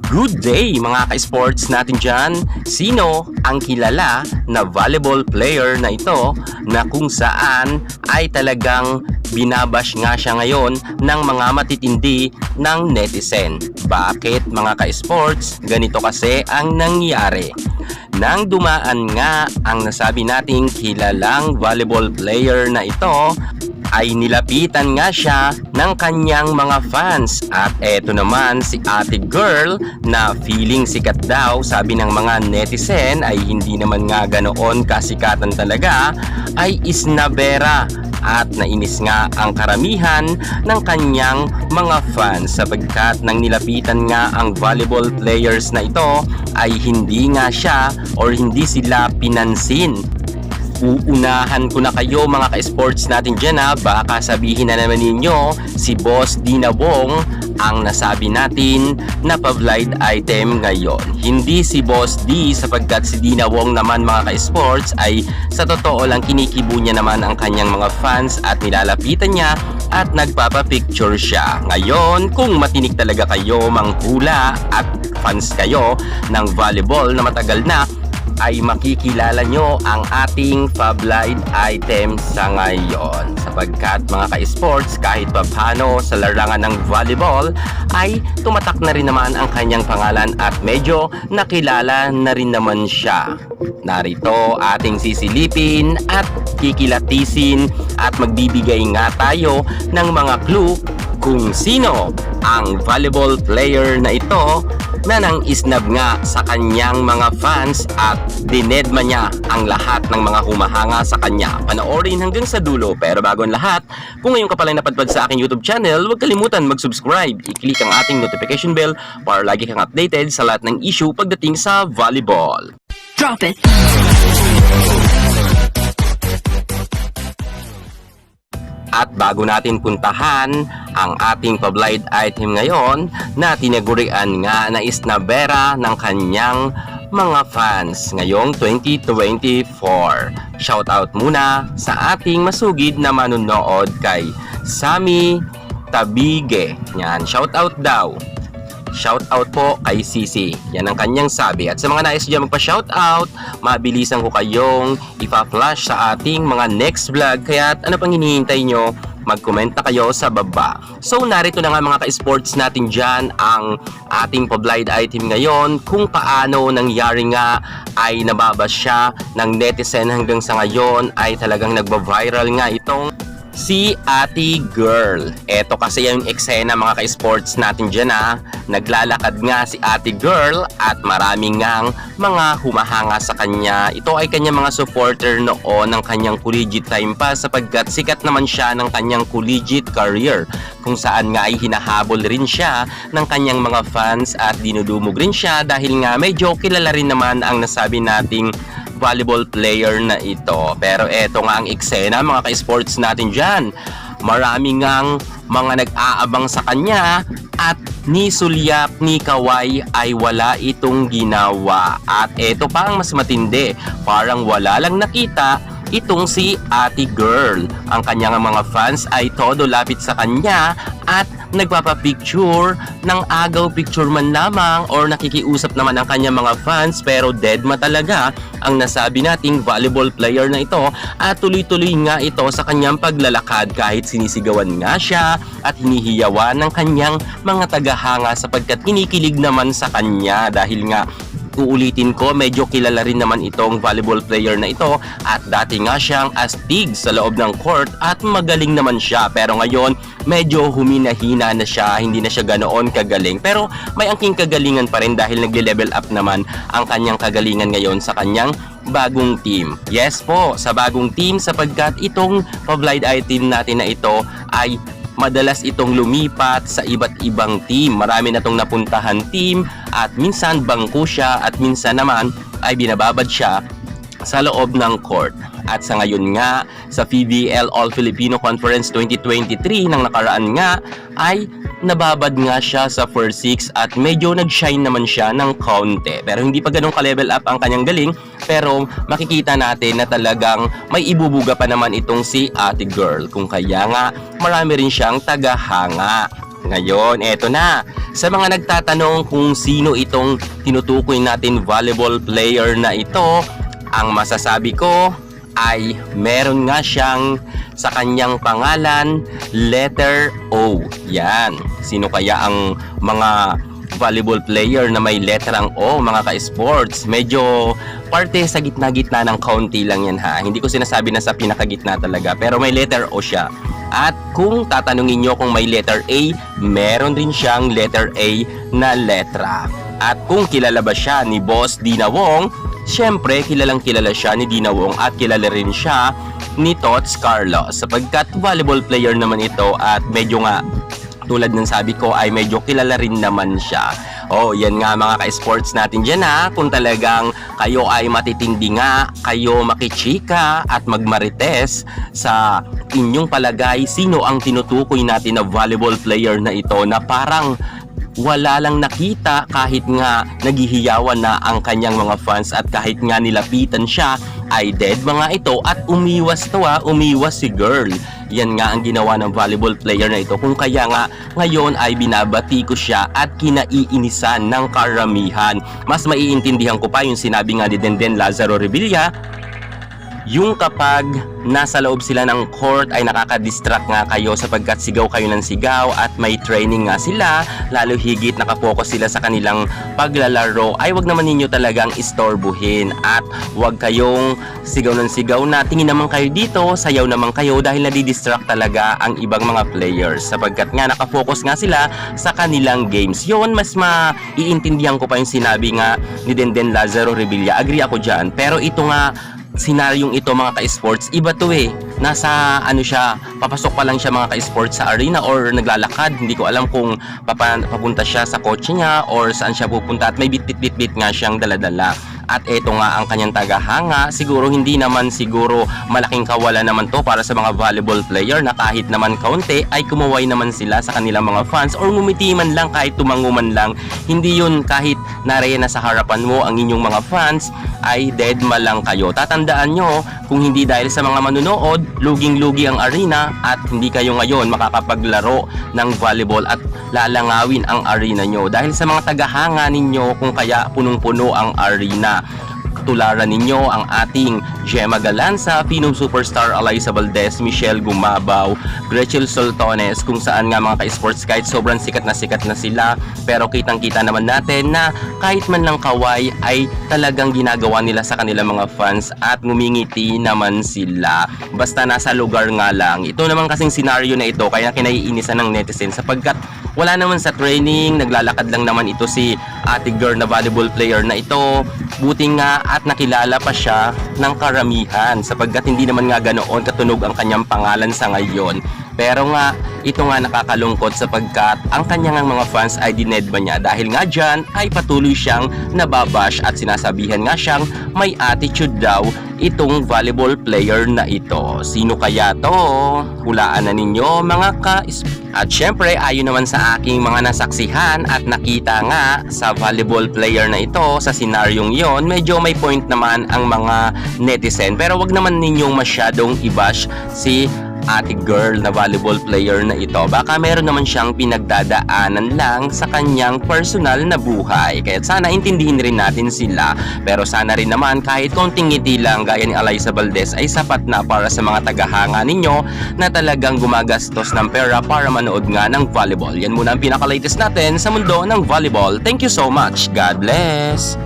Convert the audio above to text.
Good day mga ka-sports natin dyan. Sino ang kilala na volleyball player na ito na kung saan ay talagang binabash nga siya ngayon ng mga matitindi ng netizen? Bakit mga ka-sports? Ganito kasi ang nangyari. Nang dumaan nga ang nasabi nating kilalang volleyball player na ito, ay nilapitan nga siya ng kanyang mga fans. At eto naman si Ate Girl na feeling sikat daw, sabi ng mga netizen ay hindi naman nga ganoon kasikatan talaga, ay isnabera at nainis nga ang karamihan ng kanyang mga fans sapagkat nang nilapitan nga ang volleyball players na ito ay hindi nga siya or hindi sila pinansin. Uunahan ko na kayo mga ka-sports natin dyan ha. Baka sabihin na naman ninyo si Boss Dinabong ang nasabi natin na pa-blind item ngayon. Hindi si Boss D sapagkat si Dinabong naman mga ka-sports ay sa totoo lang kinikibo niya naman ang kanyang mga fans at nilalapitan niya at nagpapapicture siya. Ngayon, kung matinig talaga kayo manghula at fans kayo ng volleyball na matagal na, ay makikilala nyo ang ating pa-blind item sa ngayon sapagkat mga ka-sports kahit pa paano sa larangan ng volleyball ay tumatak na rin naman ang kanyang pangalan at medyo nakilala na rin naman siya. Narito ating sisilipin at kikilatisin at magbibigay nga tayo ng mga clue kung sino ang volleyball player na ito na nang isnab nga sa kanyang mga fans at dinedma niya ang lahat ng mga humahanga sa kanya. Panoorin hanggang sa dulo. Pero bago ang lahat, kung ngayon ka pala napadpad sa aking YouTube channel, huwag kalimutan mag-subscribe. I-click ang ating notification bell para lagi kang updated sa lahat ng issue pagdating sa volleyball. Drop it! At bago natin puntahan ang ating pa-blind item ngayon na tinagurian nga na isnabera ng kanyang mga fans ngayong 2024. Shoutout muna sa ating masugid na manunood kay Sammy Tabige. Yan, shoutout daw. Shoutout po kay Sisi. Yan ang kanyang sabi. At sa mga nais dyan magpa-shoutout, mabilisan ko kayong ipa-flash sa ating mga next vlog. Kaya ano pang hinihintay nyo? Mag-comment na kayo sa baba. So narito na nga mga ka-sports natin dyan ang ating pa-blind item ngayon kung paano nangyari nga ay nababas siya ng netizen hanggang sa ngayon ay talagang nagba-viral nga itong si Ate Girl. Eto kasi yung eksena mga ka-sports natin dyan ha. Naglalakad nga si Ate Girl at maraming ngang mga humahanga sa kanya. Ito ay kanyang mga supporter noon ng kanyang collegiate time pa sapagkat sikat naman siya ng kanyang collegiate career kung saan nga ay hinahabol rin siya ng kanyang mga fans at dinudumog rin siya dahil nga medyo kilala rin naman ang nasabi nating volleyball player na ito. Pero eto nga ang eksena mga ka-sports natin dyan. Marami ngang mga nag-aabang sa kanya at ni Sulyap ni Kawai ay wala itong ginawa. At eto pa ang mas matindi, parang wala lang nakita itong si Ate Girl. Ang kanyang mga fans ay todo lapit sa kanya at nagpapapicture ng agaw picture man lamang or nakikiusap naman ang kanyang mga fans pero deadma talaga ang nasabi nating volleyball player na ito at tuloy-tuloy nga ito sa kanyang paglalakad kahit sinisigawan nga siya at hinihiyawan ng kanyang mga tagahanga sapagkat kinikilig naman sa kanya dahil nga uulitin ko, medyo kilala rin naman itong volleyball player na ito at dati nga siyang astig sa loob ng court at magaling naman siya pero ngayon medyo humina-hina na siya, hindi na siya ganoon kagaling pero may angking kagalingan pa rin dahil nagle-level up naman ang kanyang kagalingan ngayon sa kanyang bagong team. Yes po, sa bagong team sapagkat itong pa-blind item natin na ito ay madalas itong lumipat sa iba't ibang team. Marami na itong napuntahan team at minsan bangko siya at minsan naman ay binababad siya sa loob ng court. At sa ngayon nga, sa PBL All Filipino Conference 2023 nang nakaraan nga, ay nababad nga siya sa first six at medyo nag-shine naman siya ng kaunti. Pero hindi pa ganun ka-level up ang kanyang galing, pero makikita natin na talagang may ibubuga pa naman itong si Ate Girl. Kung kaya nga, marami rin siyang tagahanga. Ngayon, eto na. Sa mga nagtatanong kung sino itong tinutukoy natin volleyball player na ito, ang masasabi ko ay meron nga siyang sa kanyang pangalan, letter O. Yan. Sino kaya ang mga volleyball player na may letterang O, mga ka-sports? Medyo parte sa gitna-gitna ng kaunti lang yan ha. Hindi ko sinasabi na sa pinakagitna talaga, pero may letter O siya. At kung tatanungin nyo kung may letter A, meron din siyang letter A na letra. At kung kilala ba siya ni Boss Dina Wong, syempre kilalang kilala siya ni Dina Wong at kilala rin siya ni Tots Carlos sapagkat volleyball player naman ito at medyo nga tulad ng sabi ko ay medyo kilala rin naman siya. Oh, yan nga mga ka-sports natin dyan ha. Kung talagang kayo ay matitindi nga, kayo makichika at magmarites sa inyong palagay, sino ang tinutukoy natin na volleyball player na ito na parang wala lang nakita kahit nga naghihiyawan na ang kanyang mga fans at kahit nga nilapitan siya ay dead mga ito at umiwas si girl. Yan nga ang ginawa ng volleyball player na ito kung kaya nga ngayon ay binabati ko siya at kinaiinisan ng karamihan. Mas maiintindihan ko pa yung sinabi nga ni Denden Lazaro Revilla, yung kapag nasa loob sila ng court ay nakaka-distract nga kayo sapagkat sigaw kayo ng sigaw at may training nga sila, lalo higit nakapokus sila sa kanilang paglalaro, ay wag naman ninyo talagang istorbuhin at wag kayong sigaw ng sigaw na tingin naman kayo dito, sayaw naman kayo dahil nadidistract talaga ang ibang mga players sapagkat nga nakafocus nga sila sa kanilang games. Yun, mas maiintindihan ko pa yung sinabi nga ni Denden Lazaro Revilla. Agree ako dyan, pero ito nga senaryong ito mga ka-sports, iba to eh. Nasa ano siya, papasok pa lang siya mga ka-sports sa arena or naglalakad. Hindi ko alam kung papunta siya sa kotse niya or saan siya pupunta at may bit-bit-bit nga siyang daladala. At eto nga ang kanyang tagahanga, siguro hindi naman siguro malaking kawalan naman to para sa mga volleyball player na kahit naman kaunti ay kumuway naman sila sa kanilang mga fans or ngumiti man lang kahit tumanguman lang. Hindi yun kahit nariyan na sa harapan mo ang inyong mga fans ay dead ma lang kayo. Tatandaan nyo, kung hindi dahil sa mga manunood, luging-lugi ang arena at hindi kayo ngayon makakapaglaro ng volleyball at lalangawin ang arena nyo dahil sa mga tagahanga ninyo kung kaya punong-puno ang arena. Tularan ninyo ang ating Gemma Galanza, Phenom Superstar Alyssa Valdez, Michelle Gumabaw, Gretchen Soltones, kung saan nga mga ka-sports kahit sobrang sikat na sila, pero kitang-kita naman natin na kahit man lang kaway ay talagang ginagawa nila sa kanilang mga fans at ngumingiti naman sila. Basta nasa lugar nga lang. Ito naman kasing senaryo na ito kaya kinaiinisan ng netizen sapagkat wala naman sa training, naglalakad lang naman ito si ate girl na volleyball player na ito. Buti nga at nakilala pa siya ng karamihan sapagkat hindi naman nga ganoon katunog ang kanyang pangalan sa ngayon. Pero nga, ito nga nakakalungkot sapagkat ang kanyang mga fans ay dinedma niya dahil nga dyan ay patuloy siyang nababash at sinasabihan nga siyang may attitude daw itong volleyball player na ito. Sino kaya to? Hulaan na ninyo mga At syempre, ayon naman sa aking mga nasaksihan at nakita nga sa volleyball player na ito, sa senaryong yon, medyo may point naman ang mga netizen. Pero wag naman ninyong masyadong i-bash si ate girl na volleyball player na ito. Baka meron naman siyang pinagdadaanan lang sa kanyang personal na buhay. Kaya sana intindihin rin natin sila. Pero sana rin naman kahit konting ngiti lang gaya ni Alyssa Valdez ay sapat na para sa mga tagahanga ninyo na talagang gumagastos ng pera para manood nga ng volleyball. Yan muna ang pinaka-latest natin sa mundo ng volleyball. Thank you so much. God bless!